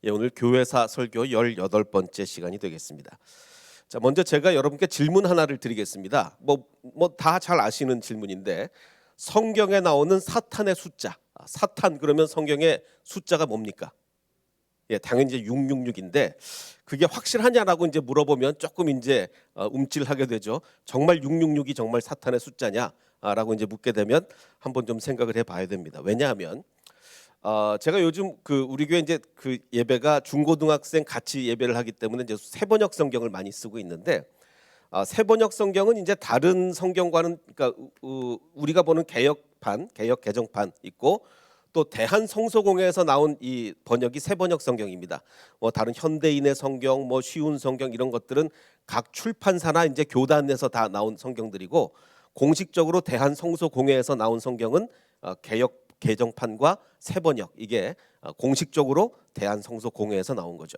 예, 오늘 교회사 설교 18번째 시간이 되겠습니다. 자, 먼저 제가 여러분께 질문 하나를 드리겠습니다. 다 잘 아시는 질문인데, 성경에 나오는 사탄의 숫자, 사탄 그러면 성경의 숫자가 뭡니까? 예, 당연히 이제 666인데 그게 확실하냐라고 이제 물어보면 조금 이제 움찔하게 되죠. 정말 666이 정말 사탄의 숫자냐라고 이제 묻게 되면 한번 좀 생각을 해봐야 됩니다. 왜냐하면 제가 요즘 우리 교회 이제 예배가 중고등학생 같이 예배를 하기 때문에 이제 세번역 성경을 많이 쓰고 있는데, 세번역 성경은 이제 다른 성경과는, 그러니까 우리가 보는 개혁판, 개혁 개정판 있고, 또 대한성소공회에서 나온 이 번역이 세번역 성경입니다. 다른 현대인의 성경, 쉬운 성경 이런 것들은 각 출판사나 이제 교단에서 다 나온 성경들이고, 공식적으로 대한성소공회에서 나온 성경은 개혁 개정판과 세번역, 이게 공식적으로 대한성소공회에서 나온 거죠.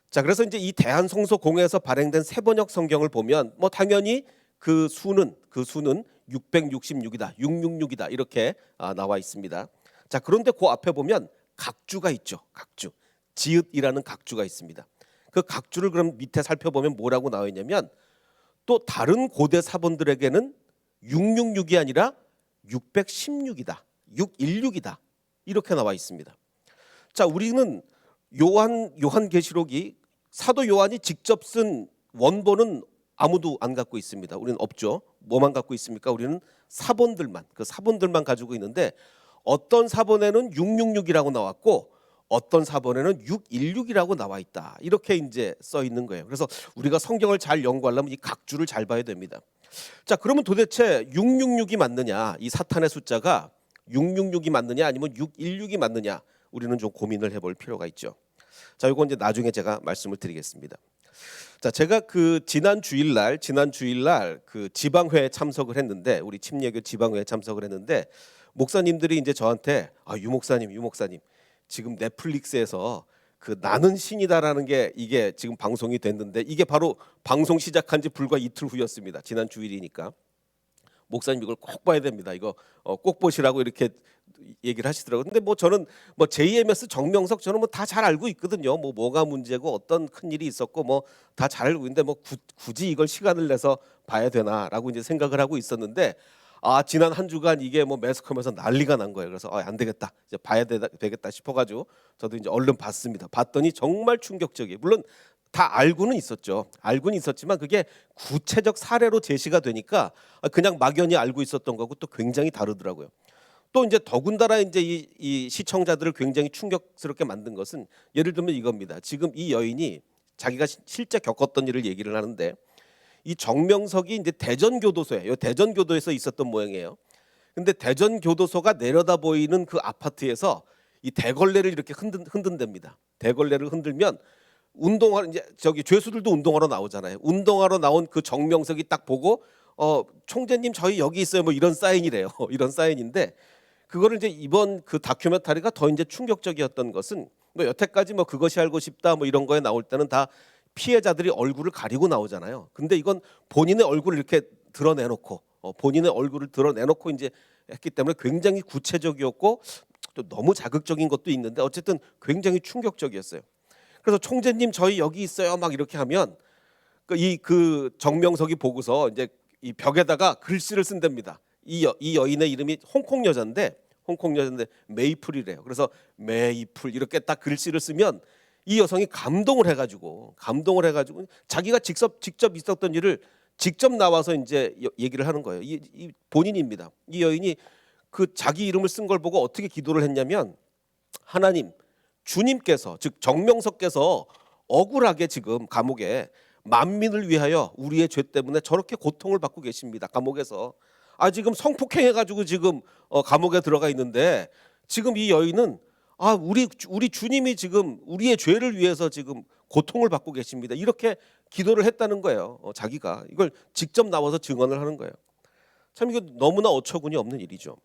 자, 그래서 이제 이 대한성소공회에서 발행된 세번역 성경을 보면 당연히 그 수는 666이다, 666이다 이렇게 나와 있습니다. 자, 그런데 그 앞에 보면 각주가 있죠. 각주, 지읒이라는 각주가 있습니다. 그 각주를 그럼 밑에 살펴보면 뭐라고 나와 있냐면, 또 다른 고대 사본들에게는 666이 아니라 616이다, 616이다 이렇게 나와 있습니다. 자, 우리는 요한계시록이 사도 요한이 직접 쓴 원본은 아무도 안 갖고 있습니다. 우리는 없죠. 뭐만 갖고 있습니까? 우리는 사본들만, 그 사본들만 가지고 있는데, 어떤 사본에는 666이라고 나왔고 어떤 사본에는 616이라고 나와 있다, 이렇게 이제 써 있는 거예요. 그래서 우리가 성경을 잘 연구하려면 이 각주를 잘 봐야 됩니다. 자, 그러면 도대체 666이 맞느냐, 이 사탄의 숫자가 666이 맞느냐 아니면 616이 맞느냐, 우리는 좀 고민을 해볼 필요가 있죠. 자, 이건 이제 나중에 제가 말씀을 드리겠습니다. 자, 제가 지난 주일날 그 지방회에 참석을 했는데, 우리 침례교 지방회에 참석을 했는데, 목사님들이 이제 저한테 유 목사님 지금 넷플릭스에서 나는 신이다라는 게 이게 지금 방송이 됐는데, 이게 바로 방송 시작한 지 불과 이틀 후였습니다. 지난 주일이니까. 목사님 이걸 꼭 봐야 됩니다. 이거 꼭 보시라고 이렇게 얘기를 하시더라고요. 근데 저는 JMS 정명석 저는 다 잘 알고 있거든요. 뭐가 문제고 어떤 큰 일이 있었고 다 잘 알고 있는데 굳이 이걸 시간을 내서 봐야 되나라고 이제 생각을 하고 있었는데, 지난 한 주간 이게 매스컴에서 난리가 난 거예요. 그래서 안 되겠다, 이제 봐야 되겠다 싶어가지고 저도 이제 얼른 봤습니다. 봤더니 정말 충격적이에요. 물론 다 알고는 있었죠. 알고는 있었지만 그게 구체적 사례로 제시가 되니까 그냥 막연히 알고 있었던 거고 또 굉장히 다르더라고요. 또 이제 더군다나 이제 이 시청자들을 굉장히 충격스럽게 만든 것은, 예를 들면 이겁니다. 지금 이 여인이 자기가 실제 겪었던 일을 얘기를 하는데, 이 정명석이 이제 대전교도소에, 대전교도에서 있었던 모양이에요. 근데 대전교도소가 내려다 보이는 그 아파트에서 이 대걸레를 이렇게 흔든답니다. 대걸레를 흔들면 운동하러, 이제 죄수들도 운동하러 나오잖아요. 운동하러 나온 그 정명석이 딱 보고 총재님 저희 여기 있어요, 이런 사인이래요. 이런 사인인데, 그거를 이제 이번 그 다큐멘터리가 더 이제 충격적이었던 것은, 여태까지 그것이 알고 싶다 이런 거에 나올 때는 다 피해자들이 얼굴을 가리고 나오잖아요. 근데 이건 본인의 얼굴을 이렇게 드러내놓고 이제 했기 때문에 굉장히 구체적이었고 또 너무 자극적인 것도 있는데, 어쨌든 굉장히 충격적이었어요. 그래서 총재님 저희 여기 있어요 이렇게 하면 그 정명석이 보고서 이제 이 벽에다가 글씨를 쓴답니다. 이 여인의 이름이 홍콩 여자인데 메이플이래요. 그래서 메이플 이렇게 딱 글씨를 쓰면 이 여성이 감동을 해가지고 자기가 직접 있었던 일을 직접 나와서 이제 얘기를 하는 거예요. 이 본인입니다. 이 여인이 자기 이름을 쓴 걸 보고 어떻게 기도를 했냐면, 하나님, 주님께서, 즉 정명석께서 억울하게 지금 감옥에 만민을 위하여 우리의 죄 때문에 저렇게 고통을 받고 계십니다. 감옥에서 지금 성폭행해가지고 지금 감옥에 들어가 있는데, 지금 이 여인은 우리 주님이 지금 우리의 죄를 위해서 지금 고통을 받고 계십니다, 이렇게 기도를 했다는 거예요. 자기가 이걸 직접 나와서 증언을 하는 거예요. 참 이거 너무나 어처구니 없는 일이죠.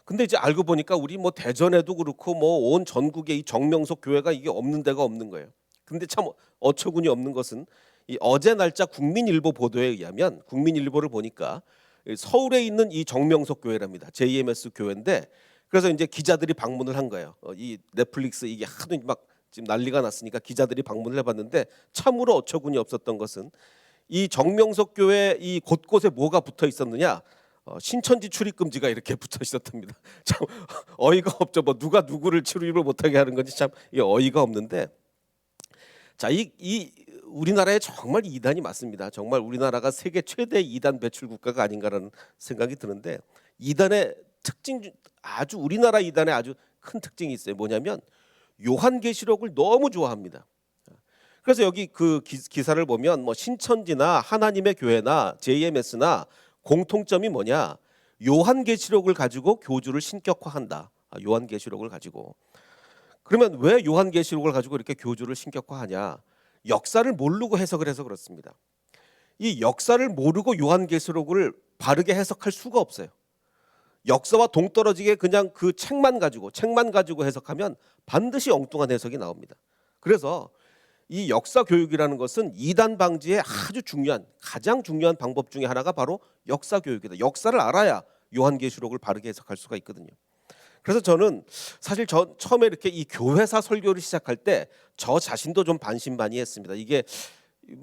근데 이제 알고 보니까 우리 대전에도 그렇고 온 전국에 이 정명석 교회가 이게 없는 데가 없는 거예요. 근데 참 어처구니 없는 것은, 이 어제 날짜 국민일보 보도에 의하면, 국민일보를 보니까 서울에 있는 이 정명석 교회랍니다. JMS 교회인데, 그래서 이제 기자들이 방문을 한 거예요. 이 넷플릭스 이게 하도 막 지금 난리가 났으니까 기자들이 방문을 해봤는데 참으로 어처구니 없었던 것은 이 정명석 교회 이 곳곳에 뭐가 붙어 있었느냐? 신천지 출입 금지가 이렇게 붙어 있었답니다. 참 어이가 없죠. 뭐 누가 누구를 출입을 못하게 하는 건지 참 어이가 없는데, 자, 이 우리나라에 정말 이단이 많습니다. 정말 우리나라가 세계 최대 이단 배출 국가가 아닌가라는 생각이 드는데, 이단의 특징 아주 우리나라 이단의 아주 큰 특징이 있어요. 뭐냐면 요한계시록을 너무 좋아합니다. 그래서 여기 그 기사를 보면 뭐 신천지나 하나님의 교회나 JMS나 공통점이 뭐냐? 요한계시록을 가지고 교주를 신격화한다. 요한계시록을 가지고. 그러면 왜 요한계시록을 가지고 이렇게 교주를 신격화하냐? 역사를 모르고 해석을 해서 그렇습니다. 이 역사를 모르고 요한계시록을 바르게 해석할 수가 없어요. 역사와 동떨어지게 그냥 그 책만 가지고 해석하면 반드시 엉뚱한 해석이 나옵니다. 그래서 이 역사 교육이라는 것은 이단 방지에 아주 중요한, 가장 중요한 방법 중에 하나가 바로 역사 교육이다. 역사를 알아야 요한계시록을 바르게 해석할 수가 있거든요. 그래서 저는 사실 처음에 이렇게 이 교회사 설교를 시작할 때 저 자신도 좀 반신반의했습니다. 이게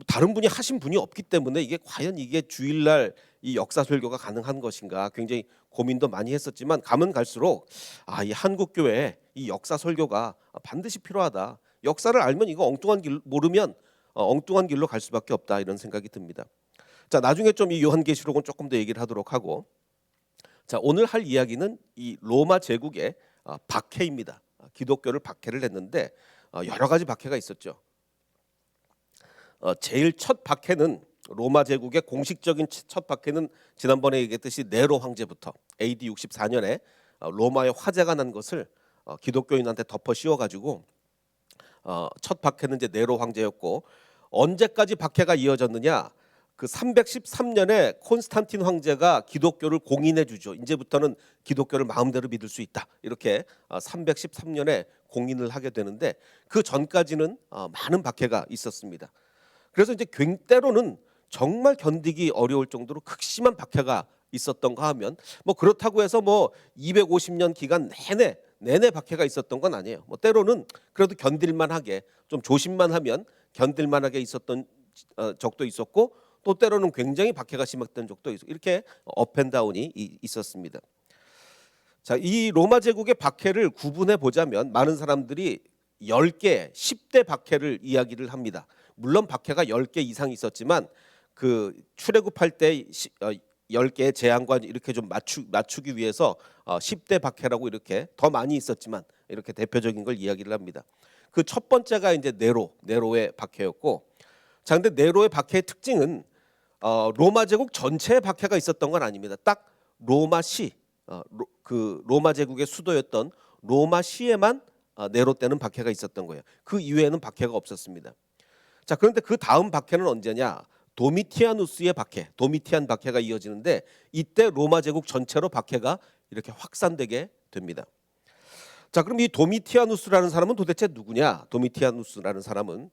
다른 분이 하신 분이 없기 때문에 이게 과연 이게 주일날 이 역사 설교가 가능한 것인가 굉장히 고민도 많이 했었지만, 가면 갈수록 이 한국 교회에 이 역사 설교가 반드시 필요하다. 역사를 알면 이거 엉뚱한 길 모르면 엉뚱한 길로 갈 수밖에 없다, 이런 생각이 듭니다. 자, 나중에 좀 이 요한계시록은 조금 더 얘기를 하도록 하고, 자, 오늘 할 이야기는 이 로마 제국의 박해입니다. 기독교를 박해를 했는데 여러 가지 박해가 있었죠. 제일 첫 박해는, 로마 제국의 공식적인 첫 박해는 지난번에 얘기했듯이 네로 황제부터 AD 64년에 로마에 화재가 난 것을 기독교인한테 덮어 씌워가지고 첫 박해는 이제 네로 황제였고, 언제까지 박해가 이어졌느냐? 그 313년에 콘스탄틴 황제가 기독교를 공인해 주죠. 이제부터는 기독교를 마음대로 믿을 수 있다. 이렇게 313년에 공인을 하게 되는데, 그 전까지는 많은 박해가 있었습니다. 그래서 이제 때로는 정말 견디기 어려울 정도로 극심한 박해가 있었던가 하면, 뭐 그렇다고 해서 뭐 250년 기간 내내 박해가 있었던 건 아니에요. 뭐 때로는 그래도 견딜만하게, 좀 조심만 하면 견딜만하게 있었던 적도 있었고, 또 때로는 굉장히 박해가 심했던 적도 있었고, 이렇게 업앤다운이 있었습니다. 자, 이 로마 제국의 박해를 구분해 보자면 많은 사람들이 10개, 10대 박해를 이야기를 합니다. 물론 박해가 10개 이상 있었지만 그 출애굽할 때 10개의 재앙과 이렇게 좀 맞추기 위해서 10대 박해라고 이렇게 더 많이 있었지만 이렇게 대표적인 걸 이야기를 합니다. 그 첫 번째가 이제 네로의 박해였고, 자, 근데 네로의 박해의 특징은 로마 제국 전체에 박해가 있었던 건 아닙니다. 딱 로마시, 그 로마 제국의 수도였던 로마시에만 네로 때는 박해가 있었던 거예요. 그 이외에는 박해가 없었습니다. 자, 그런데 그 다음 박해는 언제냐? 도미티아누스의 박해, 도미티안 박해가 이어지는데, 이때 로마 제국 전체로 박해가 이렇게 확산되게 됩니다. 자, 그럼 이 도미티아누스라는 사람은 도대체 누구냐? 도미티아누스라는 사람은,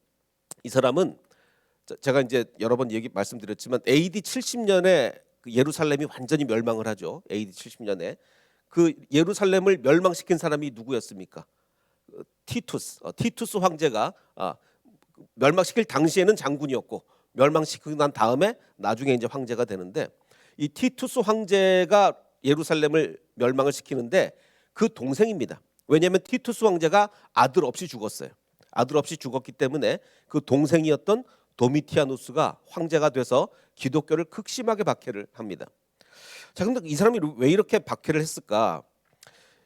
이 사람은 제가 이제 여러 번 말씀드렸지만 AD 70년에 예루살렘이 완전히 멸망을 하죠. AD 70년에 그 예루살렘을 멸망시킨 사람이 누구였습니까? 티투스 황제가 멸망시킬 당시에는 장군이었고, 멸망시키고 난 다음에 나중에 이제 황제가 되는데, 이 티투스 황제가 예루살렘을 멸망을 시키는데 그 동생입니다. 왜냐하면 티투스 황제가 아들 없이 죽었어요. 아들 없이 죽었기 때문에 그 동생이었던 도미티아누스가 황제가 돼서 기독교를 극심하게 박해를 합니다. 자, 근데 이 사람이 왜 이렇게 박해를 했을까?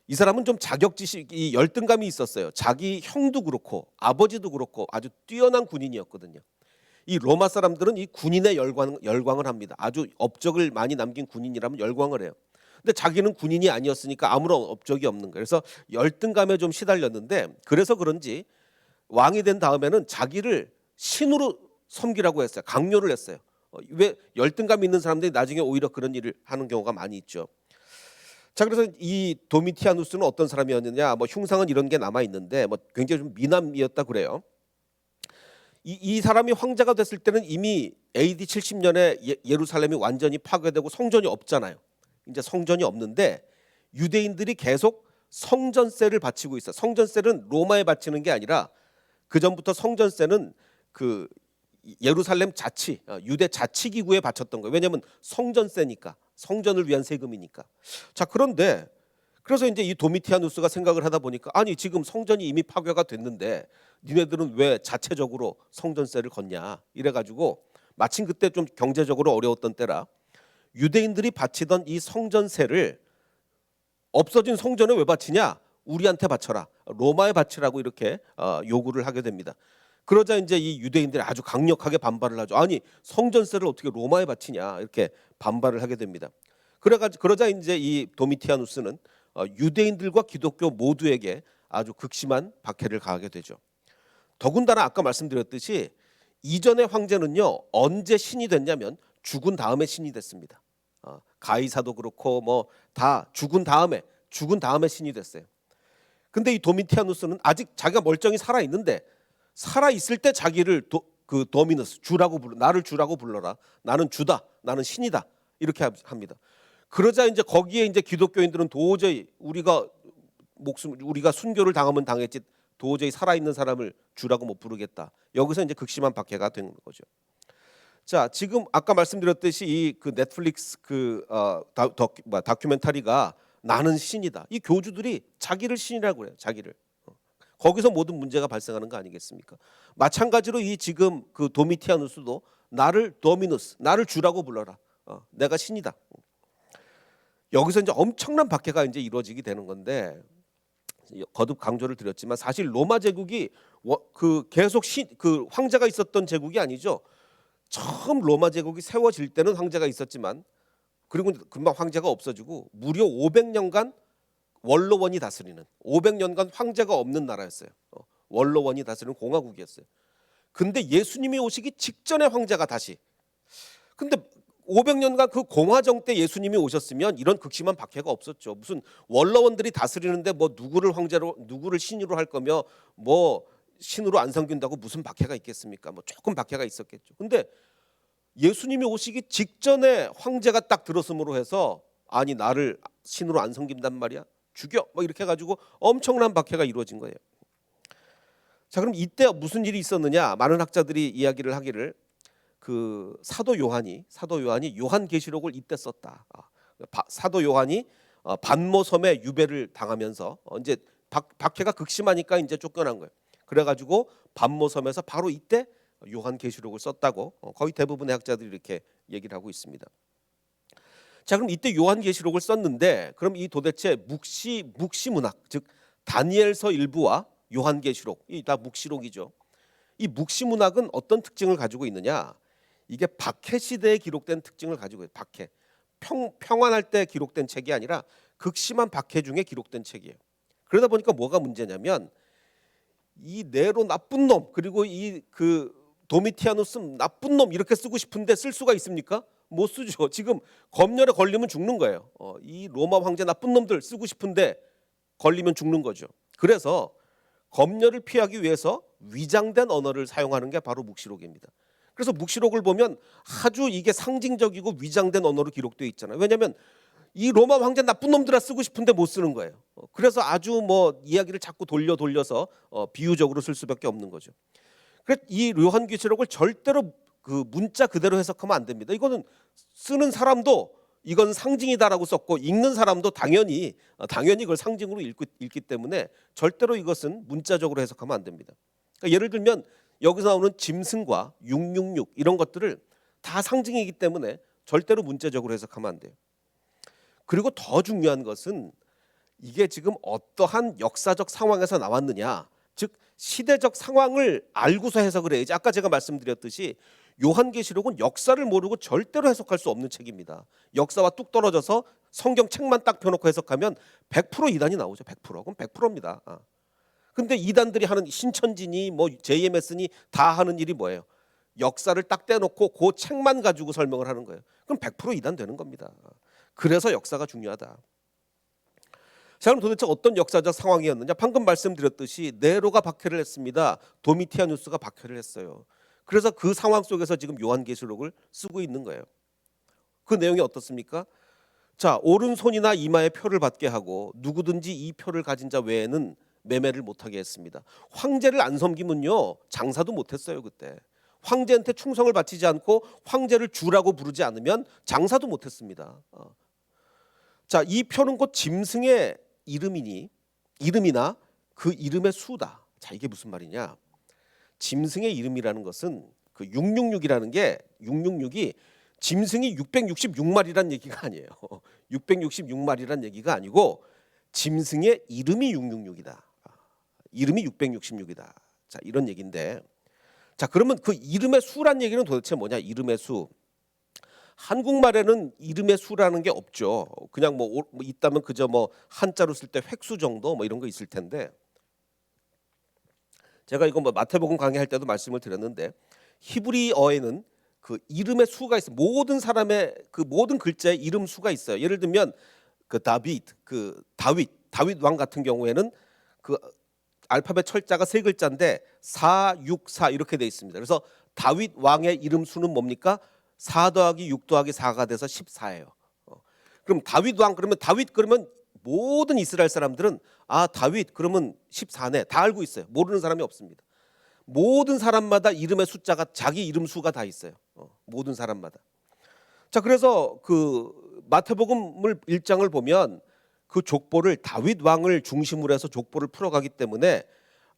이 사람은 좀 자격지식이, 열등감이 있었어요. 자기 형도 그렇고 아버지도 그렇고 아주 뛰어난 군인이었거든요. 이 로마 사람들은 이 군인의 열광을 합니다. 아주 업적을 많이 남긴 군인이라면 열광을 해요. 근데 자기는 군인이 아니었으니까 아무런 업적이 없는 거예요. 그래서 열등감에 좀 시달렸는데, 그래서 그런지 왕이 된 다음에는 자기를 신으로 섬기라고 했어요. 강요를 했어요. 왜 열등감 있는 사람들이 나중에 오히려 그런 일을 하는 경우가 많이 있죠. 자, 그래서 이 도미티아누스는 어떤 사람이었느냐? 뭐 흉상은 이런 게 남아 있는데 뭐 굉장히 좀 미남이었다 그래요. 이 사람이 황제가 됐을 때는 이미 AD 70년에 예루살렘이 완전히 파괴되고 성전이 없잖아요. 이제 성전이 없는데 유대인들이 계속 성전세를 바치고 있어. 성전세는 로마에 바치는 게 아니라 그 전부터 성전세는 그 예루살렘 자치, 유대 자치기구에 바쳤던 거예요. 왜냐하면 성전세니까, 성전을 위한 세금이니까. 자, 그런데 그래서 이제 이 도미티아누스가 생각을 하다 보니까 아니 지금 성전이 이미 파괴가 됐는데 니네들은 왜 자체적으로 성전세를 걷냐 이래가지고 마침 그때 좀 경제적으로 어려웠던 때라 유대인들이 바치던 이 성전세를 없어진 성전에 왜 바치냐? 우리한테 바쳐라. 로마에 바치라고 이렇게 요구를 하게 됩니다. 그러자 이제 이 유대인들이 아주 강력하게 반발을 하죠. 아니 성전세를 어떻게 로마에 바치냐 이렇게 반발을 하게 됩니다. 그러자 이제 이 도미티아누스는 유대인들과 기독교 모두에게 아주 극심한 박해를 가하게 되죠. 더군다나 아까 말씀드렸듯이 이전의 황제는요 언제 신이 됐냐면 죽은 다음에 신이 됐습니다. 가이사도 그렇고 뭐 다 죽은 다음에 신이 됐어요. 근데 이 도미티아누스는 아직 자기가 멀쩡히 살아 있는데 살아 있을 때 자기를 그 도미누스 주라고 나를 주라고 불러라. 나는 주다. 나는 신이다. 이렇게 합니다. 그러자 이제 거기에 이제 기독교인들은 도저히 우리가 순교를 당하면 당했지 도저히 살아 있는 사람을 주라고 못 부르겠다. 여기서 이제 극심한 박해가 된 거죠. 자, 지금 아까 말씀드렸듯이 이 그 넷플릭스 다큐멘터리가 나는 신이다. 이 교주들이 자기를 신이라고 그래요. 자기를. 거기서 모든 문제가 발생하는 거 아니겠습니까? 마찬가지로 이 지금 그 도미티아누스도 나를 도미누스, 나를 주라고 불러라. 내가 신이다. 여기서 이제 엄청난 박해가 이제 이루어지게 되는 건데 거듭 강조를 드렸지만 사실 로마 제국이 그 계속 그 황제가 있었던 제국이 아니죠. 처음 로마 제국이 세워질 때는 황제가 있었지만 그리고 금방 황제가 없어지고 무려 500년간 원로원이 다스리는 500년간 황제가 없는 나라였어요. 원로원이 다스리는 공화국이었어요. 근데 예수님이 오시기 직전에 황제가 다시. 근데 500년간 그 공화정 때 예수님이 오셨으면 이런 극심한 박해가 없었죠. 무슨 원로원들이 다스리는데 뭐 누구를 황제로 누구를 신으로 할 거며 뭐 신으로 안 섬긴다고 무슨 박해가 있겠습니까? 뭐 조금 박해가 있었겠죠. 근데 예수님이 오시기 직전에 황제가 딱 들었음으로 해서 아니 나를 신으로 안 섬긴단 말이야? 죽여! 뭐 이렇게 해가지고 엄청난 박해가 이루어진 거예요. 자, 그럼 이때 무슨 일이 있었느냐? 많은 학자들이 이야기를 하기를 그 사도 요한이 요한계시록을 이때 썼다. 사도 요한이 반모섬에 유배를 당하면서 이제 박해가 극심하니까 이제 쫓겨난 거예요. 그래가지고 반모섬에서 바로 이때 요한계시록을 썼다고 거의 대부분의 학자들이 이렇게 얘기를 하고 있습니다. 자, 그럼 이때 요한계시록을 썼는데 그럼 이 도대체 묵시문학 즉 다니엘서 일부와 요한계시록 이 다 묵시록이죠. 이 묵시문학은 어떤 특징을 가지고 있느냐? 이게 박해 시대에 기록된 특징을 가지고 있어요. 박해 평안할 때 기록된 책이 아니라 극심한 박해 중에 기록된 책이에요. 그러다 보니까 뭐가 문제냐면 이 네로 나쁜 놈 그리고 이 그 도미티아누스 나쁜 놈 이렇게 쓰고 싶은데 쓸 수가 있습니까? 못 쓰죠. 지금 검열에 걸리면 죽는 거예요. 이 로마 황제 나쁜 놈들 쓰고 싶은데 걸리면 죽는 거죠. 그래서 검열을 피하기 위해서 위장된 언어를 사용하는 게 바로 묵시록입니다. 그래서 묵시록을 보면 아주 이게 상징적이고 위장된 언어로 기록되어 있잖아요. 왜냐하면 이 로마 황제 나쁜 놈들아 쓰고 싶은데 못 쓰는 거예요. 그래서 아주 뭐 이야기를 자꾸 돌려서 비유적으로 쓸 수밖에 없는 거죠. 그래서 이 요한계시록을 절대로 그 문자 그대로 해석하면 안 됩니다. 이거는 쓰는 사람도 이건 상징이다라고 썼고 읽는 사람도 당연히 그걸 상징으로 읽기 때문에 절대로 이것은 문자적으로 해석하면 안 됩니다. 그러니까 예를 들면 여기서 나오는 짐승과 666 이런 것들을 다 상징이기 때문에 절대로 문자적으로 해석하면 안 돼요. 그리고 더 중요한 것은 이게 지금 어떠한 역사적 상황에서 나왔느냐, 즉 시대적 상황을 알고서 해석을 해야지. 아까 제가 말씀드렸듯이 요한계시록은 역사를 모르고 절대로 해석할 수 없는 책입니다. 역사와 뚝 떨어져서 성경 책만 딱 펴놓고 해석하면 100% 이단이 나오죠. 100%. 그럼 100%입니다. 근데 이단들이 하는 신천지니 뭐 JMS니 다 하는 일이 뭐예요? 역사를 딱 떼놓고 그 책만 가지고 설명을 하는 거예요. 그럼 100% 이단 되는 겁니다. 그래서 역사가 중요하다. 자, 그럼 도대체 어떤 역사적 상황이었느냐? 방금 말씀드렸듯이 네로가 박해를 했습니다. 도미티아누스가 박해를 했어요. 그래서 그 상황 속에서 지금 요한계시록을 쓰고 있는 거예요. 그 내용이 어떻습니까? 자, 오른손이나 이마에 표를 받게 하고 누구든지 이 표를 가진 자 외에는 매매를 못하게 했습니다. 황제를 안 섬기면요 장사도 못했어요. 그때 황제한테 충성을 바치지 않고 황제를 주라고 부르지 않으면 장사도 못했습니다. 자, 이 표는 곧 짐승의 이름이나 그 이름의 수다. 자, 이게 무슨 말이냐? 짐승의 이름이라는 것은 그 666이라는 게 666이 짐승이 666마리란 얘기가 아니에요. 666마리란 얘기가 아니고 짐승의 이름이 666이다. 이름이 666이다. 자, 이런 얘기인데, 자, 그러면 그 이름의 수란 얘기는 도대체 뭐냐? 이름의 수. 한국말에는 이름의 수라는 게 없죠. 그냥 뭐 있다면 그저 뭐 한자로 쓸 때 획수 정도 뭐 이런 거 있을 텐데, 제가 이거 뭐 마태복음 강의할 때도 말씀을 드렸는데 히브리어에는 그 이름의 수가 있어요. 모든 사람의 그 모든 글자에 이름 수가 있어요. 예를 들면 그 다윗 왕 같은 경우에는 그 알파벳 철자가 세 글자인데 4, 6, 4 이렇게 돼 있습니다. 그래서 다윗 왕의 이름 수는 뭡니까? 4 더하기 6 더하기 4가 돼서 14예요. 그럼 다윗 왕 그러면 모든 이스라엘 사람들은 아, 다윗 그러면 14네. 다 알고 있어요. 모르는 사람이 없습니다. 모든 사람마다 이름의 숫자가 자기 이름 수가 다 있어요. 모든 사람마다. 자, 그래서 그 마태복음을 1장을 보면 그 족보를 다윗 왕을 중심으로 해서 족보를 풀어가기 때문에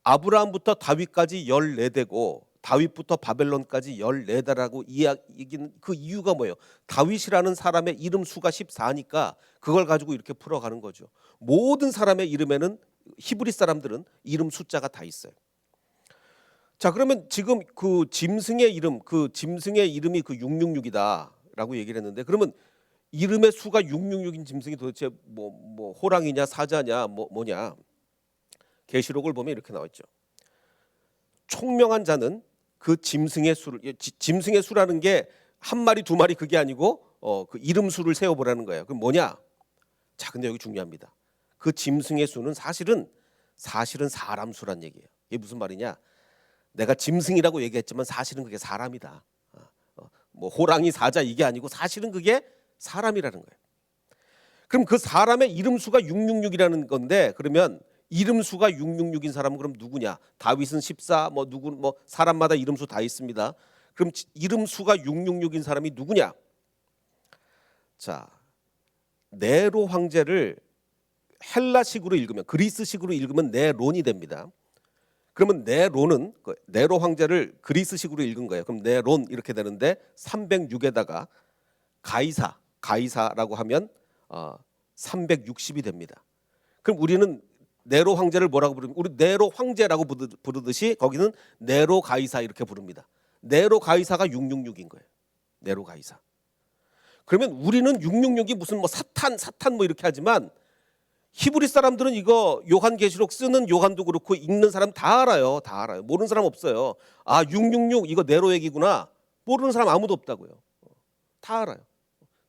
아브라함부터 다윗까지 14대고 다윗부터 바벨론까지 14대라고 이야기는 그 이유가 뭐예요? 다윗이라는 사람의 이름 수가 14니까 그걸 가지고 이렇게 풀어가는 거죠. 모든 사람의 이름에는 히브리 사람들은 이름 숫자가 다 있어요. 자, 그러면 지금 그 짐승의 이름이 그 666이다라고 얘기를 했는데, 그러면 이름의 수가 666인 짐승이 도대체 뭐 호랑이냐 사자냐 뭐냐? 계시록을 보면 이렇게 나와 있죠. 총명한 자는 그 짐승의 수라는 게 한 마리 두 마리 그게 아니고 그 이름 수를 세워 보라는 거예요. 그럼 뭐냐? 자, 근데 여기 중요합니다. 그 짐승의 수는 사실은 사람 수란 얘기예요. 이게 무슨 말이냐? 내가 짐승이라고 얘기했지만 사실은 그게 사람이다. 뭐 호랑이 사자 이게 아니고 사실은 그게 사람이라는 거예요. 그럼 그 사람의 이름 수가 666이라는 건데, 그러면 이름 수가 666인 사람은 그럼 누구냐? 다윗은 14, 누구 사람마다 이름 수 다 있습니다. 그럼 이름 수가 666인 사람이 누구냐? 자, 네로 황제를 헬라식으로 읽으면, 그리스식으로 읽으면 네론이 됩니다. 그러면 네로 황제를 그리스식으로 읽은 거예요. 그럼 네론 이렇게 되는데 306에다가 가이사라고 하면 360이 됩니다. 그럼 우리는 네로 황제를 뭐라고 부르면, 우리 네로 황제라고 부르듯이 거기는 네로 가이사 이렇게 부릅니다. 네로 가이사가 666인 거예요. 네로 가이사. 그러면 우리는 666이 무슨 사탄 이렇게 하지만 히브리 사람들은 이거 요한계시록 쓰는 요한도 그렇고 읽는 사람 다 알아요. 모르는 사람 없어요. 아, 666 이거 네로 얘기구나. 모르는 사람 아무도 없다고요. 다 알아요.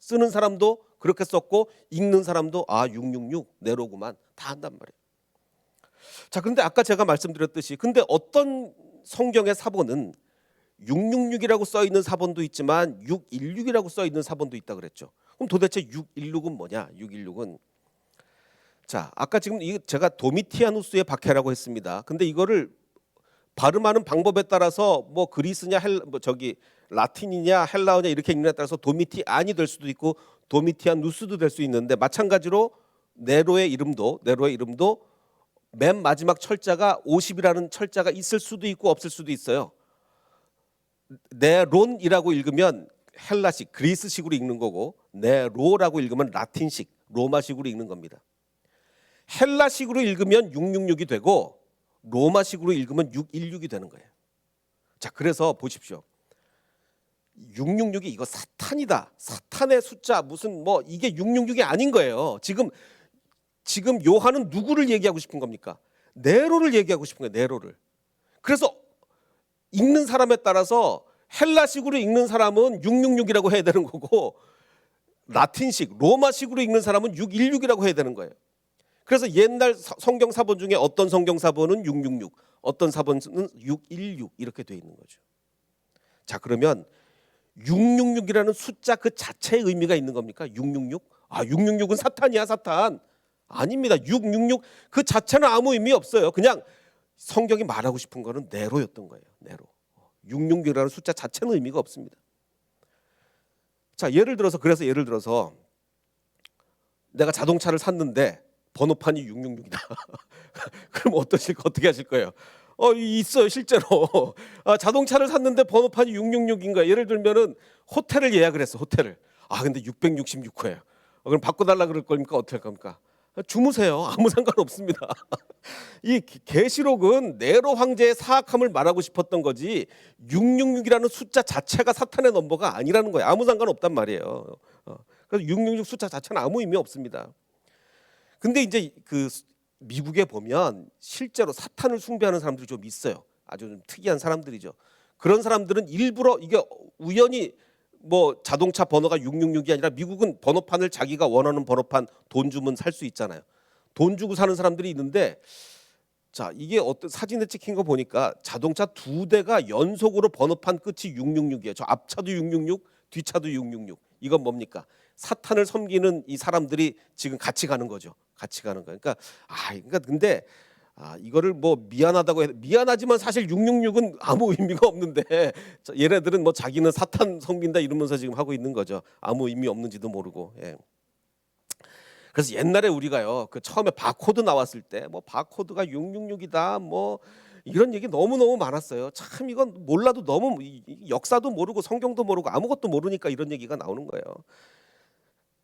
쓰는 사람도 그렇게 썼고 읽는 사람도 아, 666 네로구만. 다 한단 말이에요. 자, 그런데 아까 제가 말씀드렸듯이 근데 어떤 성경의 사본은 666이라고 써 있는 사본도 있지만 616이라고 써 있는 사본도 있다 그랬죠. 그럼 도대체 616은 뭐냐? 616은 자, 아까 지금 제가 도미티아누스의 박해라고 했습니다. 근데 이거를 발음하는 방법에 따라서 뭐 그리스냐 라틴이냐 헬라어냐 이렇게 읽는 데 따라서 도미티안이 될 수도 있고 도미티아누스도 될 수 있는데, 마찬가지로 네로의 이름도 맨 마지막 철자가 50이라는 철자가 있을 수도 있고 없을 수도 있어요. 네론이라고 읽으면 헬라식 그리스식으로 읽는 거고, 네로라고 읽으면 라틴식 로마식으로 읽는 겁니다. 헬라식으로 읽으면 666이 되고 로마식으로 읽으면 616이 되는 거예요. 자, 그래서 보십시오. 666이 이거 사탄이다. 사탄의 숫자 무슨 이게 666이 아닌 거예요. 지금 요한은 누구를 얘기하고 싶은 겁니까? 네로를 얘기하고 싶은 거예요. 네로를. 그래서 읽는 사람에 따라서 헬라식으로 읽는 사람은 666이라고 해야 되는 거고, 라틴식 로마식으로 읽는 사람은 616이라고 해야 되는 거예요. 그래서 옛날 성경 사본 중에 어떤 성경 사본은 666, 어떤 사본은 616 이렇게 돼 있는 거죠. 자, 그러면 666이라는 숫자 그 자체의 의미가 있는 겁니까? 666? 아, 666은 사탄이야, 사탄. 아닙니다. 666 그 자체는 아무 의미 없어요. 그냥 성경이 말하고 싶은 거는 네로였던 거예요. 네로. 666이라는 숫자 자체는 의미가 없습니다. 자, 예를 들어서 내가 자동차를 샀는데 번호판이 666이다. 그럼 어떻게 하실 거예요? 있어요, 실제로. 자동차를 샀는데 번호판이 666인 거야. 예를 들면은 호텔을 예약을 했어, 호텔을. 근데 666호예요. 그럼 바꿔달라 그럴 겁니까? 어떻게 할 겁니까? 주무세요. 아무 상관없습니다. 이 계시록은 네로 황제의 사악함을 말하고 싶었던 거지 666이라는 숫자 자체가 사탄의 넘버가 아니라는 거예요. 아무 상관없단 말이에요. 그래서 666 숫자 자체는 아무 의미 없습니다. 근데 이제 그 미국에 보면 실제로 사탄을 숭배하는 사람들이 좀 있어요. 아주 좀 특이한 사람들이죠. 그런 사람들은 일부러 이게 우연히 뭐 자동차 번호가 666이 아니라 미국은 번호판을 자기가 원하는 번호판 돈 주면 살 수 있잖아요. 돈 주고 사는 사람들이 있는데, 자, 이게 어떤 사진에 찍힌 거 보니까 자동차 2대가 연속으로 번호판 끝이 666이에요. 저 앞차도 666, 뒷차도 666. 이건 뭡니까? 사탄을 섬기는 이 사람들이 지금 같이 가는 거죠. 같이 가는 거예요. 그러니까 근데 이거를 뭐 미안하다고 미안하지만 사실 666은 아무 의미가 없는데 얘네들은 뭐 자기는 사탄 섬긴다 이러면서 지금 하고 있는 거죠. 아무 의미 없는지도 모르고. 예. 그래서 옛날에 우리가요, 그 처음에 바코드 나왔을 때 뭐 바코드가 666이다 뭐 이런 얘기 너무너무 많았어요. 참 이건 몰라도 너무 역사도 모르고 성경도 모르고 아무것도 모르니까 이런 얘기가 나오는 거예요.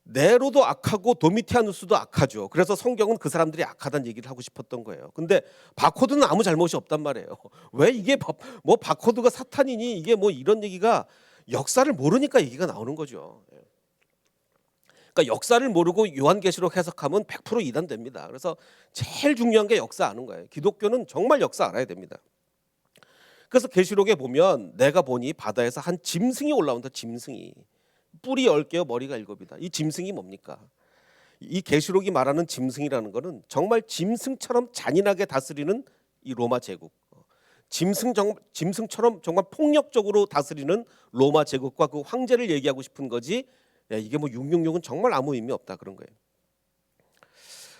네로도 악하고 도미티아누스도 악하죠. 그래서 성경은 그 사람들이 악하다는 얘기를 하고 싶었던 거예요. 근데 바코드는 아무 잘못이 없단 말이에요. 왜 이게 뭐 바코드가 사탄이니 이게 뭐 이런 얘기가 역사를 모르니까 얘기가 나오는 거죠. 그러니까 역사를 모르고 요한계시록 해석하면 100% 이단됩니다. 그래서 제일 중요한 게 역사 아는 거예요. 기독교는 정말 역사 알아야 됩니다. 그래서 계시록에 보면 내가 보니 바다에서 한 짐승이 올라온다. 짐승이. 뿔이 10개요, 머리가 7이다. 이 짐승이 뭡니까? 이 계시록이 말하는 짐승이라는 것은 정말 짐승처럼 잔인하게 다스리는 이 로마 제국. 짐승처럼 정말 폭력적으로 다스리는 로마 제국과 그 황제를 얘기하고 싶은 거지. 이게 뭐 666은 정말 아무 의미 없다 그런 거예요.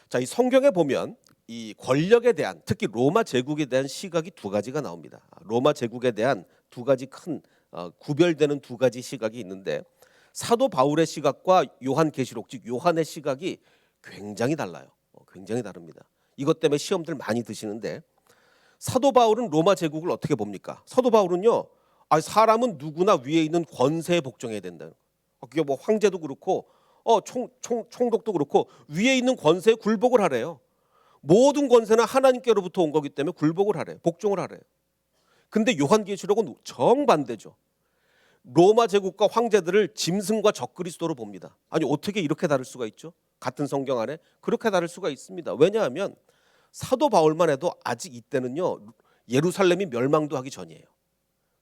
자, 이 성경에 보면 이 권력에 대한, 특히 로마 제국에 대한 시각이 두 가지가 나옵니다. 로마 제국에 대한 두 가지 큰 구별되는 두 가지 시각이 있는데, 사도 바울의 시각과 요한계시록 즉 요한의 시각이 굉장히 달라요. 굉장히 다릅니다. 이것 때문에 시험들 많이 드시는데, 사도 바울은 로마 제국을 어떻게 봅니까? 사도 바울은요, 사람은 누구나 위에 있는 권세에 복종해야 된다. 그게 뭐 황제도 그렇고 총독도 그렇고 위에 있는 권세에 굴복을 하래요. 모든 권세는 하나님께로부터 온 거기 때문에 굴복을 하래요. 복종을 하래요. 근데 요한계시록은 정반대죠. 로마 제국과 황제들을 짐승과 적그리스도로 봅니다. 아니 어떻게 이렇게 다를 수가 있죠? 같은 성경 안에 그렇게 다를 수가 있습니다. 왜냐하면 사도 바울만 해도 아직 이때는요, 예루살렘이 멸망도 하기 전이에요.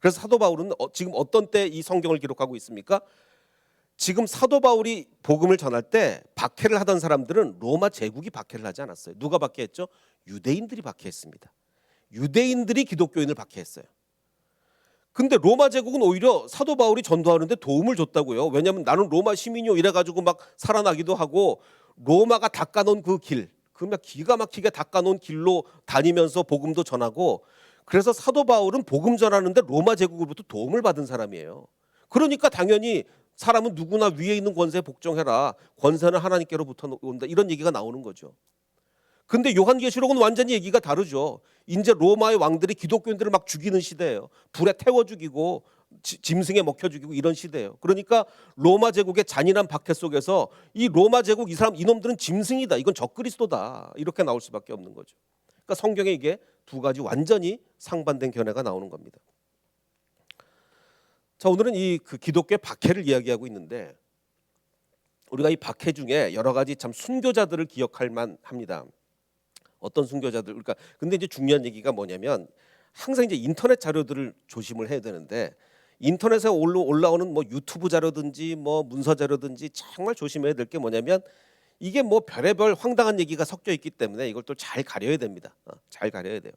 그래서 사도 바울은 지금 어떤 때 이 성경을 기록하고 있습니까? 지금 사도 바울이 복음을 전할 때 박해를 하던 사람들은 로마 제국이 박해를 하지 않았어요. 누가 박해했죠? 유대인들이 박해했습니다. 유대인들이 기독교인을 박해했어요. 근데 로마 제국은 오히려 사도 바울이 전도하는데 도움을 줬다고요. 왜냐하면 나는 로마 시민이요 이래가지고 막 살아나기도 하고, 로마가 닦아놓은 그 길, 그냥 기가 막히게 닦아놓은 길로 다니면서 복음도 전하고, 그래서 사도 바울은 복음 전하는데 로마 제국으로부터 도움을 받은 사람이에요. 그러니까 당연히 사람은 누구나 위에 있는 권세에 복종해라. 권세는 하나님께로부터 온다. 이런 얘기가 나오는 거죠. 근데 요한계시록은 완전히 얘기가 다르죠. 이제 로마의 왕들이 기독교인들을 막 죽이는 시대예요. 불에 태워 죽이고 짐승에 먹혀 죽이고 이런 시대예요. 그러니까 로마 제국의 잔인한 박해 속에서 이 로마 제국 이놈들은 짐승이다. 이건 적그리스도다. 이렇게 나올 수밖에 없는 거죠. 그러니까 성경에 이게 두 가지 완전히 상반된 견해가 나오는 겁니다. 자, 오늘은 이 기독교의 박해를 이야기하고 있는데, 우리가 이 박해 중에 여러 가지 참 순교자들을 기억할 만합니다. 어떤 순교자들? 그러니까 근데 이제 중요한 얘기가 뭐냐면, 항상 이제 인터넷 자료들을 조심을 해야 되는데, 인터넷에 올라오는 뭐 유튜브 자료든지 뭐 문서 자료든지 정말 조심해야 될 게 뭐냐면, 이게 뭐 별의별 황당한 얘기가 섞여 있기 때문에 이걸 또 잘 가려야 됩니다. 잘 가려야 돼요.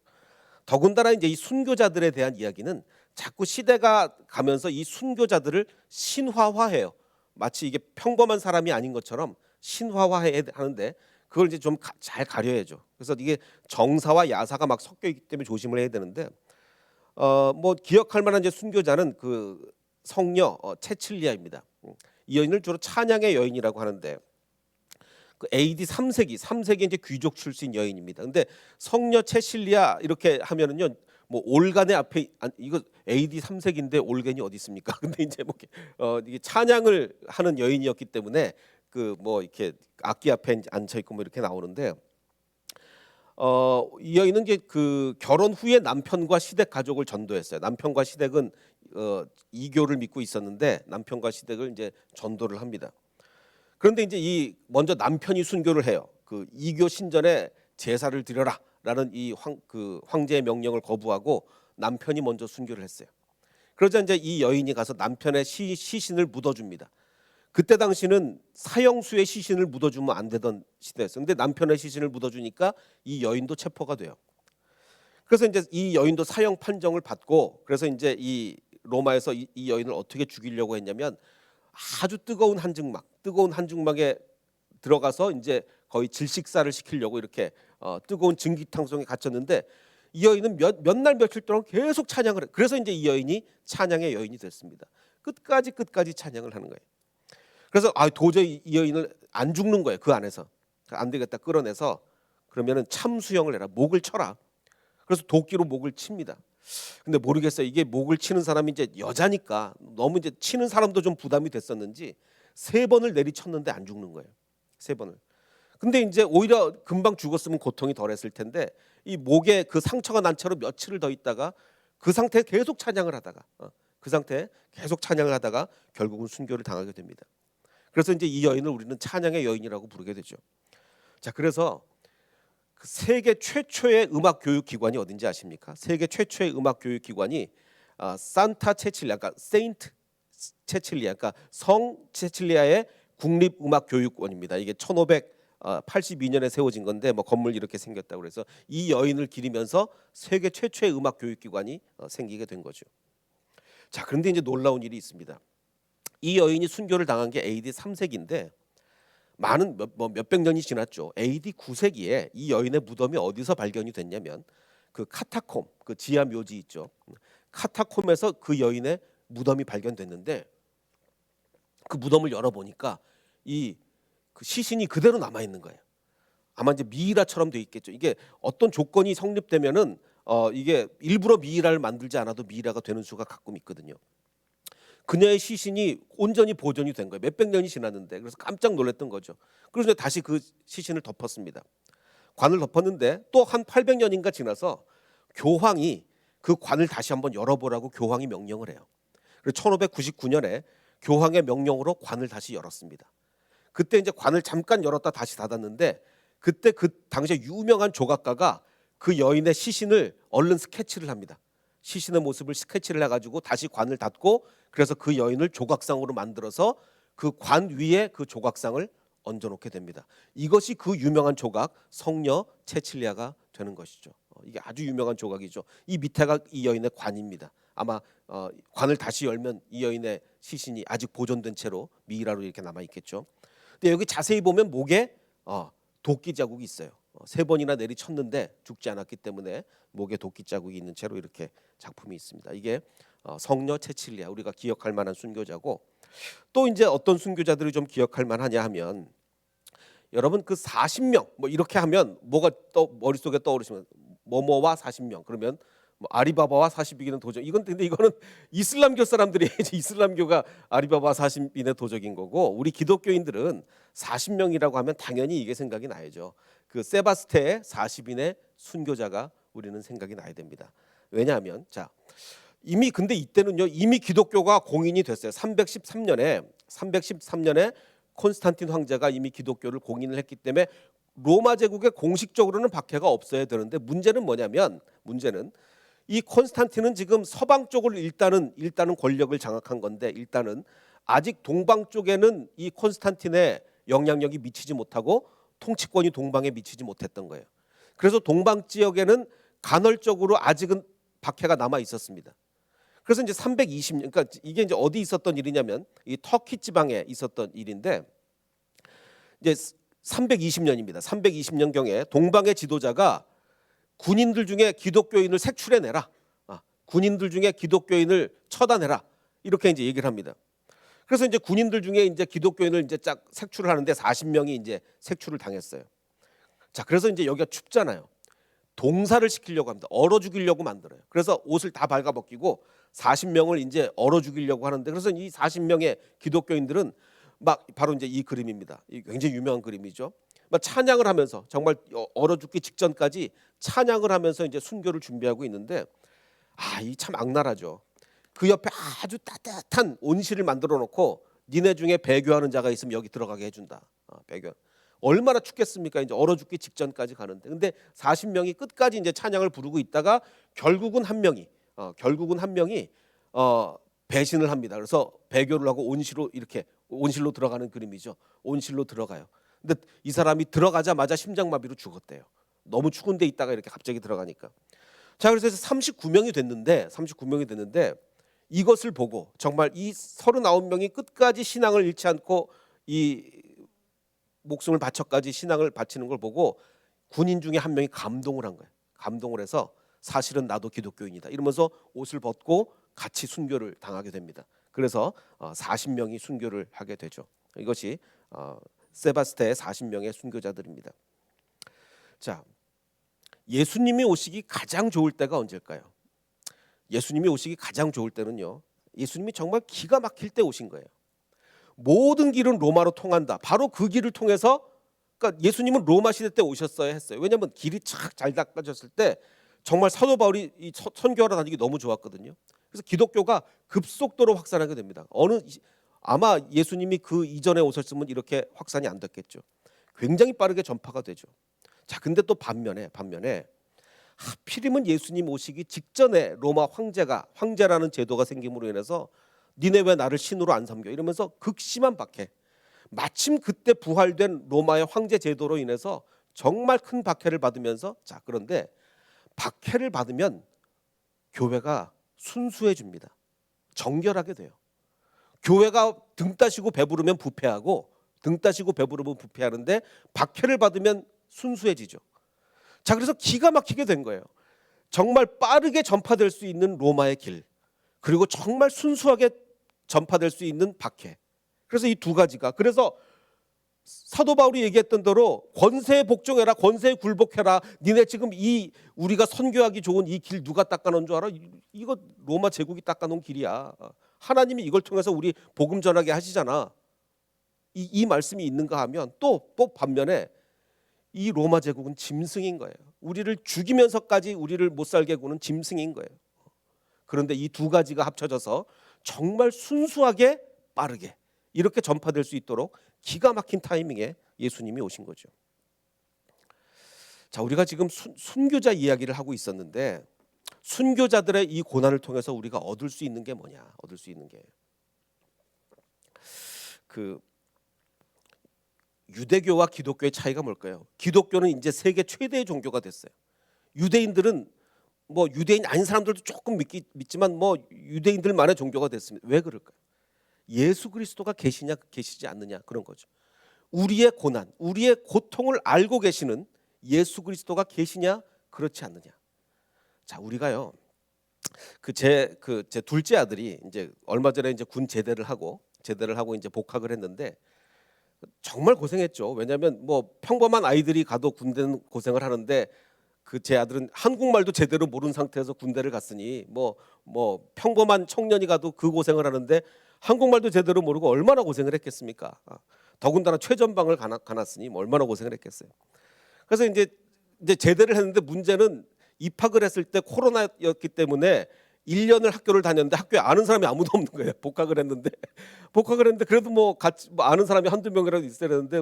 더군다나 이제 이 순교자들에 대한 이야기는 자꾸 시대가 가면서 이 순교자들을 신화화해요. 마치 이게 평범한 사람이 아닌 것처럼 신화화해야 하는데 그걸 이제 좀 잘 가려야죠. 그래서 이게 정사와 야사가 막 섞여 있기 때문에 조심을 해야 되는데 뭐 기억할 만한 이제 순교자는 그 성녀 체칠리아입니다. 이 여인을 주로 찬양의 여인이라고 하는데 그 AD 3세기 이제 귀족 출신 여인입니다. 근데 성녀 체칠리아 이렇게 하면은요. 뭐 올간의 앞에 이거 AD 3세기인데 올간이 어디 있습니까? 근데 이제 뭐 이게 찬양을 하는 여인이었기 때문에 그 뭐 이렇게 악기 앞에 앉혀 있고 뭐 이렇게 나오는데 이 여인은 이제 그 결혼 후에 남편과 시댁 가족을 전도했어요. 남편과 시댁은 이교를 믿고 있었는데 남편과 시댁을 이제 전도를 합니다. 그런데 이제 이 먼저 남편이 순교를 해요. 그 이교 신전에 제사를 드려라라는 이 황제의 명령을 거부하고 남편이 먼저 순교를 했어요. 그러자 이제 이 여인이 가서 남편의 시신을 묻어줍니다. 그때 당시는 사형수의 시신을 묻어주면 안 되던 시대였어요. 근데 남편의 시신을 묻어주니까 이 여인도 체포가 돼요. 그래서 이제 이 여인도 사형 판정을 받고 그래서 이제 이 로마에서 이 여인을 어떻게 죽이려고 했냐면 아주 뜨거운 한증막에 들어가서 이제 거의 질식사를 시키려고 이렇게 뜨거운 증기탕송에 갇혔는데 이 여인은 몇 날 며칠 동안 계속 찬양을 해요. 그래서 이제 이 여인이 찬양의 여인이 됐습니다. 끝까지 찬양을 하는 거예요. 그래서 도저히 이 여인을 안 죽는 거예요. 그 안에서 안 되겠다 끌어내서 그러면은 참수형을 해라, 목을 쳐라. 그래서 도끼로 목을 칩니다. 근데 모르겠어요. 이게 목을 치는 사람이 이제 여자니까 너무 이제 치는 사람도 좀 부담이 됐었는지 3번을 내리쳤는데 안 죽는 거예요. 3번을. 근데 이제 오히려 금방 죽었으면 고통이 덜했을 텐데 이 목에 그 상처가 난 채로 며칠을 더 있다가 그 상태에 계속 찬양을 하다가 결국은 순교를 당하게 됩니다. 그래서 이제 이 여인을 우리는 찬양의 여인이라고 부르게 되죠. 자, 그래서 그 세계 최초의 음악 교육 기관이 어딘지 아십니까? 세계 최초의 음악 교육 기관이 산타 체칠리아, 그러니까 세인트 체칠리아, 그러니까 성 체칠리아의 국립음악교육원입니다. 이게 1582년에 세워진 건데 뭐 건물 이렇게 생겼다고 그래서 이 여인을 기리면서 세계 최초의 음악 교육 기관이 생기게 된 거죠. 자, 그런데 이제 놀라운 일이 있습니다. 이 여인이 순교를 당한 게 AD 3세기인데 많은 몇백 년이 지났죠. AD 9세기에 이 여인의 무덤이 어디서 발견이 됐냐면 그 카타콤, 그 지하 묘지 있죠. 카타콤에서 그 여인의 무덤이 발견됐는데 그 무덤을 열어보니까 그 시신이 그대로 남아 있는 거예요. 아마 이제 미이라처럼 돼 있겠죠. 이게 어떤 조건이 성립되면은 이게 일부러 미이라를 만들지 않아도 미이라가 되는 수가 가끔 있거든요. 그녀의 시신이 온전히 보존이 된 거예요. 몇백 년이 지났는데 그래서 깜짝 놀랐던 거죠. 그래서 다시 그 시신을 덮었습니다. 관을 덮었는데 또 한 800년인가 지나서 교황이 그 관을 다시 한번 열어보라고 교황이 명령을 해요. 그래서 1599년에 교황의 명령으로 관을 다시 열었습니다. 그때 이제 관을 잠깐 열었다 다시 닫았는데 그때 그 당시에 유명한 조각가가 그 여인의 시신을 얼른 스케치를 합니다. 시신의 모습을 스케치를 해가지고 다시 관을 닫고 그래서 그 여인을 조각상으로 만들어서 그 관 위에 그 조각상을 얹어놓게 됩니다. 이것이 그 유명한 조각 성녀 체칠리아가 되는 것이죠. 이게 아주 유명한 조각이죠. 이 밑에가 이 여인의 관입니다. 아마 관을 다시 열면 이 여인의 시신이 아직 보존된 채로 미이라로 이렇게 남아 있겠죠. 근데 여기 자세히 보면 목에 도끼 자국이 있어요. 3번이나 내리쳤는데 죽지 않았기 때문에 목에 도끼 자국이 있는 채로 이렇게 작품이 있습니다. 이게 성녀 체칠리아, 우리가 기억할 만한 순교자고, 또 이제 어떤 순교자들이 좀 기억할 만하냐 하면 여러분 그 40명 뭐 이렇게 하면 뭐가 머릿속에 떠오르시면 뭐뭐와 40명 그러면 뭐 아리바바와 40인의 도적, 근데 이거는 이슬람교 사람들이 이슬람교가 아리바바 40인의 도적인 거고 우리 기독교인들은 40명이라고 하면 당연히 이게 생각이 나야죠. 그 세바스테의 40인의 순교자가 우리는 생각이 나야 됩니다. 왜냐하면 근데 이때는요 이미 기독교가 공인이 됐어요. 313년에 콘스탄틴 황제가 이미 기독교를 공인을 했기 때문에 로마 제국에 공식적으로는 박해가 없어야 되는데 문제는 뭐냐면 이 콘스탄틴은 지금 서방 쪽을 일단은 권력을 장악한 건데 일단은 아직 동방 쪽에는 이 콘스탄틴의 영향력이 미치지 못하고 통치권이 동방에 미치지 못했던 거예요. 그래서 동방 지역에는 간헐적으로 아직은 박해가 남아 있었습니다. 그래서 이제 320년, 그러니까 이게 이제 어디 있었던 일이냐면 이 터키 지방에 있었던 일인데 이제 320년입니다. 320년경에 동방의 지도자가 군인들 중에 기독교인을 색출해내라. 군인들 중에 기독교인을 처단해라. 이렇게 이제 얘기를 합니다. 그래서 이제 군인들 중에 이제 기독교인을 이제 쫙 색출을 하는데 40명이 이제 색출을 당했어요. 자, 그래서 이제 여기가 춥잖아요. 동사를 시키려고 합니다. 얼어 죽이려고 만들어요. 그래서 옷을 다 발가벗기고 40명을 이제 얼어 죽이려고 하는데, 그래서 이 40명의 기독교인들은 막 바로 이제 이 그림입니다. 이 굉장히 유명한 그림이죠. 막 찬양을 하면서 정말 얼어 죽기 직전까지 찬양을 하면서 이제 순교를 준비하고 있는데, 이 참 악랄하죠. 그 옆에 아주 따뜻한 온실을 만들어 놓고 니네 중에 배교하는 자가 있으면 여기 들어가게 해준다. 배교. 얼마나 춥겠습니까? 이제 얼어 죽기 직전까지 가는데, 근데 40명이 끝까지 이제 찬양을 부르고 있다가 결국은 한 명이 배신을 합니다. 그래서 배교를 하고 온실로 들어가는 그림이죠. 온실로 들어가요. 근데 이 사람이 들어가자마자 심장마비로 죽었대요. 너무 추운 데 있다가 이렇게 갑자기 들어가니까. 자, 그래서 39명이 됐는데 이것을 보고 정말 이 39명이 끝까지 신앙을 잃지 않고 이 목숨을 바쳐까지 신앙을 바치는 걸 보고 군인 중에 한 명이 감동을 한 거예요. 감동을 해서 사실은 나도 기독교인이다 이러면서 옷을 벗고 같이 순교를 당하게 됩니다. 그래서 40명이 순교를 하게 되죠. 이것이 세바스테의 40명의 순교자들입니다. 자, 예수님이 오시기 가장 좋을 때가 언제일까요? 예수님이 오시기 가장 좋을 때는요, 예수님이 정말 기가 막힐 때 오신 거예요. 모든 길은 로마로 통한다. 바로 그 길을 통해서, 그러니까 예수님은 로마 시대 때 오셨어야 했어요. 왜냐하면 길이 착 잘 닦아졌을 때 정말 사도 바울이 이 선교하러 다니기 너무 좋았거든요. 그래서 기독교가 급속도로 확산하게 됩니다. 아마 예수님이 그 이전에 오셨으면 이렇게 확산이 안 됐겠죠. 굉장히 빠르게 전파가 되죠. 자, 근데 또 반면에 하필이면 예수님 오시기 직전에 로마 황제라는 제도가 생김으로 인해서 니네 왜 나를 신으로 안 섬겨 이러면서 극심한 박해. 마침 그때 부활된 로마의 황제 제도로 인해서 정말 큰 박해를 받으면서, 자, 그런데 박해를 받으면 교회가 순수해집니다. 정결하게 돼요. 교회가 등 따시고 배부르면 부패하고 등 따시고 배부르면 부패하는데 박해를 받으면 순수해지죠. 자, 그래서 기가 막히게 된 거예요. 정말 빠르게 전파될 수 있는 로마의 길, 그리고 정말 순수하게 전파될 수 있는 박해. 그래서 이 두 가지가, 그래서 사도 바울이 얘기했던 대로 권세에 복종해라, 권세에 굴복해라. 니네 지금 이 우리가 선교하기 좋은 이 길 누가 닦아놓은 줄 알아? 이거 로마 제국이 닦아놓은 길이야. 하나님이 이걸 통해서 우리 복음 전하게 하시잖아. 이 말씀이 있는가 하면 또 반면에 이 로마 제국은 짐승인 거예요. 우리를 죽이면서까지 우리를 못 살게 구는 짐승인 거예요. 그런데 이 두 가지가 합쳐져서 정말 순수하게 빠르게 이렇게 전파될 수 있도록 기가 막힌 타이밍에 예수님이 오신 거죠. 자, 우리가 지금 순교자 이야기를 하고 있었는데, 순교자들의 이 고난을 통해서 우리가 얻을 수 있는 게 뭐냐? 얻을 수 있는 게 유대교와 기독교의 차이가 뭘까요? 기독교는 이제 세계 최대의 종교가 됐어요. 유대인들은 뭐 유대인 아닌 사람들도 조금 믿지만 뭐 유대인들만의 종교가 됐습니다. 왜 그럴까요? 예수 그리스도가 계시냐 계시지 않느냐 그런 거죠. 우리의 고난, 우리의 고통을 알고 계시는 예수 그리스도가 계시냐 그렇지 않느냐. 자, 우리가요, 제 둘째 아들이 이제 얼마 전에 이제 군 제대를 하고 이제 복학을 했는데 정말 고생했죠. 왜냐하면 뭐 평범한 아이들이 가도 군대는 고생을 하는데 제 아들은 한국말도 제대로 모르는 상태에서 군대를 갔으니 뭐 평범한 청년이 가도 그 고생을 하는데 한국말도 제대로 모르고 얼마나 고생을 했겠습니까? 더군다나 최전방을 가놨으니 뭐 얼마나 고생을 했겠어요. 그래서 이제 제대를 했는데 문제는 입학을 했을 때 코로나였기 때문에 1년을 학교를 다녔는데 학교에 아는 사람이 아무도 없는 거예요. 복학을 했는데 그래도 뭐 같이 아는 사람이 한두 명이라도 있어야 되는데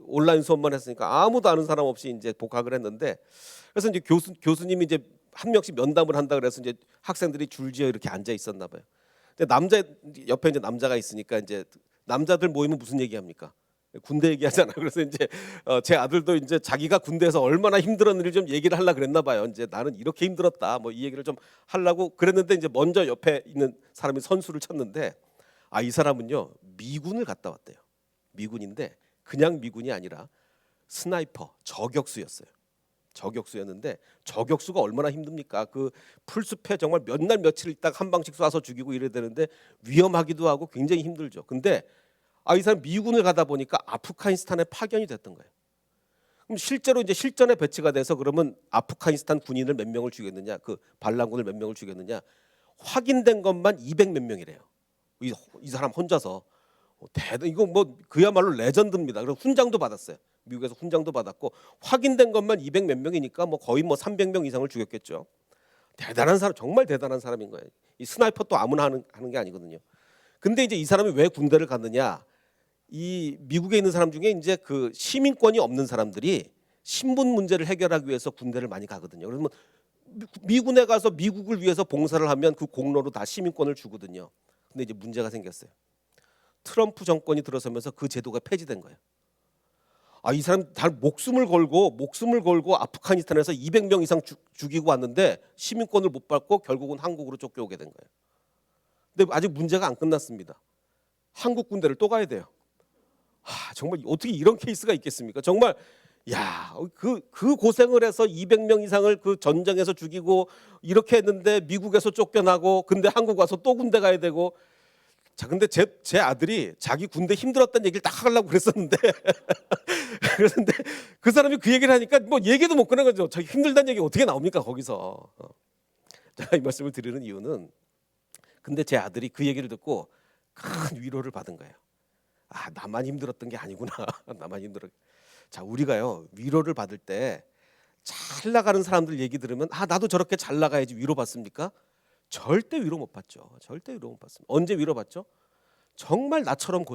온라인 수업만 했으니까 아무도 아는 사람 없이 이제 복학을 했는데, 그래서 이제 교수님이 이제 한 명씩 면담을 한다 그래서 이제 학생들이 줄지어 이렇게 앉아 있었나 봐요. 근데 옆에 이제 남자가 있으니까 이제 남자들 모이면 무슨 얘기합니까? 군대 얘기하잖아요. 그래서 이제 제 아들도 이제 자기가 군대에서 얼마나 힘들었는지 좀 얘기를 하려고 그랬나 봐요. 이제 나는 이렇게 힘들었다 뭐 이 얘기를 좀 하려고 그랬는데 이제 먼저 옆에 있는 사람이 선수를 쳤는데 이 사람은요 미군을 갔다 왔대요. 미군인데 그냥 미군이 아니라 스나이퍼, 저격수였어요. 저격수였는데 저격수가 얼마나 힘듭니까? 그 풀숲에 정말 몇 날 며칠 있다가 한 방씩 쏴서 죽이고 이래야 되는데 위험하기도 하고 굉장히 힘들죠. 근데 이 사람 미군을 가다 보니까 아프가니스탄에 파견이 됐던 거예요. 그럼 실제로 이제 실전에 배치가 돼서 그러면 아프가니스탄 군인을 몇 명을 죽였느냐, 그 반란군을 몇 명을 죽였느냐 확인된 것만 200 몇 명이래요. 이 사람 혼자서 이거 뭐 그야말로 레전드입니다. 그래서 훈장도 받았어요. 미국에서 훈장도 받았고 확인된 것만 200 몇 명이니까 뭐 거의 뭐 300명 이상을 죽였겠죠. 대단한 사람, 정말 대단한 사람인 거예요. 이 스나이퍼 또 아무나 하는 게 아니거든요. 근데 이제 이 사람이 왜 군대를 갔느냐? 이 미국에 있는 사람 중에 이제 그 시민권이 없는 사람들이 신분 문제를 해결하기 위해서 군대를 많이 가거든요. 그러면 미군에 가서 미국을 위해서 봉사를 하면 그 공로로 다 시민권을 주거든요. 근데 이제 문제가 생겼어요. 트럼프 정권이 들어서면서 그 제도가 폐지된 거예요. 이 사람 다 목숨을 걸고 아프가니스탄에서 200명 이상 죽이고 왔는데 시민권을 못 받고 결국은 한국으로 쫓겨오게 된 거예요. 근데 아직 문제가 안 끝났습니다. 한국 군대를 또 가야 돼요. 정말 어떻게 이런 케이스가 있겠습니까? 정말 그 고생을 해서 200명 이상을 그 전쟁에서 죽이고 이렇게 했는데 미국에서 쫓겨나고 근데 한국 와서 또 군대 가야 되고. 자, 근데 제 아들이 자기 군대 힘들었다는 얘기를 딱 하려고 그랬었는데 그런데 그 사람이 그 얘기를 하니까 뭐 얘기도 못 꺼낸 거죠. 자기 힘들다는 얘기 어떻게 나옵니까 거기서. 제가 이 말씀을 드리는 이유는 근데 제 아들이 그 얘기를 듣고 큰 위로를 받은 거예요. 나만 힘들었던 게 아니구나. 나만 힘들었. 자, 우리가요 위로를 받을 때 잘 나가는 사람들 얘기 들으면 나도 저렇게 잘 나가야지 위로 받습니까? 절대 위로 못 받죠. 절대 위로 못 받습니다. 언제 위로 받죠? 정말 나처럼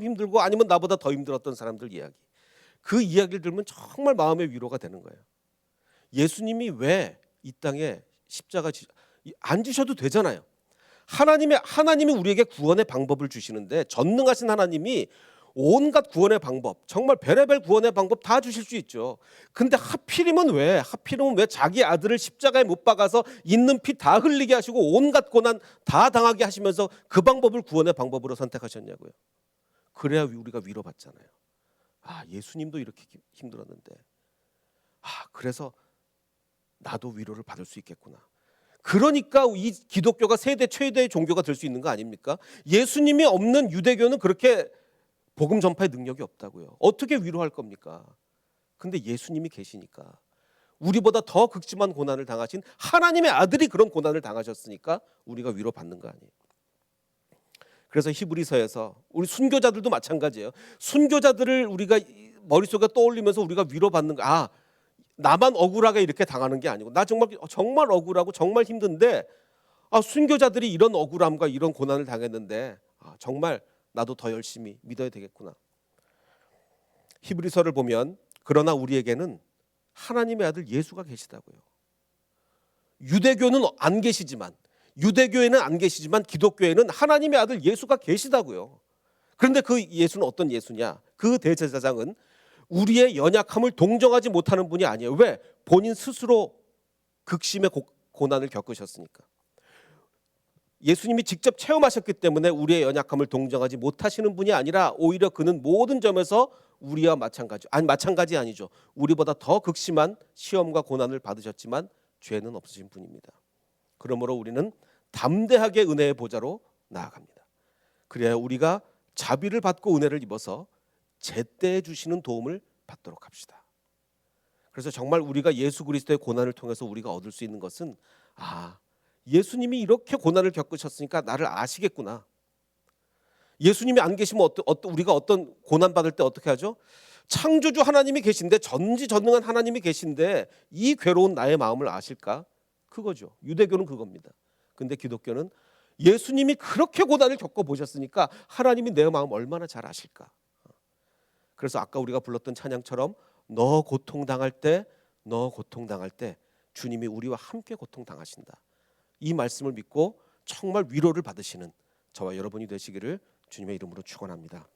힘들고 아니면 나보다 더 힘들었던 사람들 이야기. 그 이야기를 들으면 정말 마음의 위로가 되는 거예요. 예수님이 왜 이 땅에 십자가 안 지셔도 되잖아요. 하나님이 우리에게 구원의 방법을 주시는데 전능하신 하나님이 온갖 구원의 방법, 정말 별의별 구원의 방법 다 주실 수 있죠. 근데 하필이면 왜 자기 아들을 십자가에 못 박아서 있는 피 다 흘리게 하시고 온갖 고난 다 당하게 하시면서 그 방법을 구원의 방법으로 선택하셨냐고요. 그래야 우리가 위로받잖아요. 예수님도 이렇게 힘들었는데 그래서 나도 위로를 받을 수 있겠구나. 그러니까 이 기독교가 세대 최대의 종교가 될 수 있는 거 아닙니까? 예수님이 없는 유대교는 그렇게 복음 전파의 능력이 없다고요. 어떻게 위로할 겁니까? 근데 예수님이 계시니까 우리보다 더 극심한 고난을 당하신 하나님의 아들이 그런 고난을 당하셨으니까 우리가 위로받는 거 아니에요. 그래서 히브리서에서 우리 순교자들도 마찬가지예요. 순교자들을 우리가 머릿속에 떠올리면서 우리가 위로받는 거. 나만 억울하게 이렇게 당하는 게 아니고 나 정말 억울하고 정말 힘든데 순교자들이 이런 억울함과 이런 고난을 당했는데 정말 나도 더 열심히 믿어야 되겠구나. 히브리서를 보면 그러나 우리에게는 하나님의 아들 예수가 계시다고요. 유대교에는 안 계시지만 기독교에는 하나님의 아들 예수가 계시다고요. 그런데 그 예수는 어떤 예수냐? 그 대제사장은 우리의 연약함을 동정하지 못하는 분이 아니에요. 왜? 본인 스스로 극심의 고난을 겪으셨으니까. 예수님이 직접 체험하셨기 때문에 우리의 연약함을 동정하지 못하시는 분이 아니라 오히려 그는 모든 점에서 우리와 마찬가지 아니죠. 우리보다 더 극심한 시험과 고난을 받으셨지만 죄는 없으신 분입니다. 그러므로 우리는 담대하게 은혜의 보좌로 나아갑니다. 그래야 우리가 자비를 받고 은혜를 입어서 제때에 주시는 도움을 받도록 합시다. 그래서 정말 우리가 예수 그리스도의 고난을 통해서 우리가 얻을 수 있는 것은 예수님이 이렇게 고난을 겪으셨으니까 나를 아시겠구나. 예수님이 안 계시면 우리가 어떤 고난 받을 때 어떻게 하죠? 창조주 하나님이 계신데 전지전능한 하나님이 계신데 이 괴로운 나의 마음을 아실까? 그거죠. 유대교는 그겁니다. 근데 기독교는 예수님이 그렇게 고난을 겪어보셨으니까 하나님이 내 마음 얼마나 잘 아실까? 그래서 아까 우리가 불렀던 찬양처럼 너 고통당할 때 주님이 우리와 함께 고통당하신다. 이 말씀을 믿고 정말 위로를 받으시는 저와 여러분이 되시기를 주님의 이름으로 축원합니다.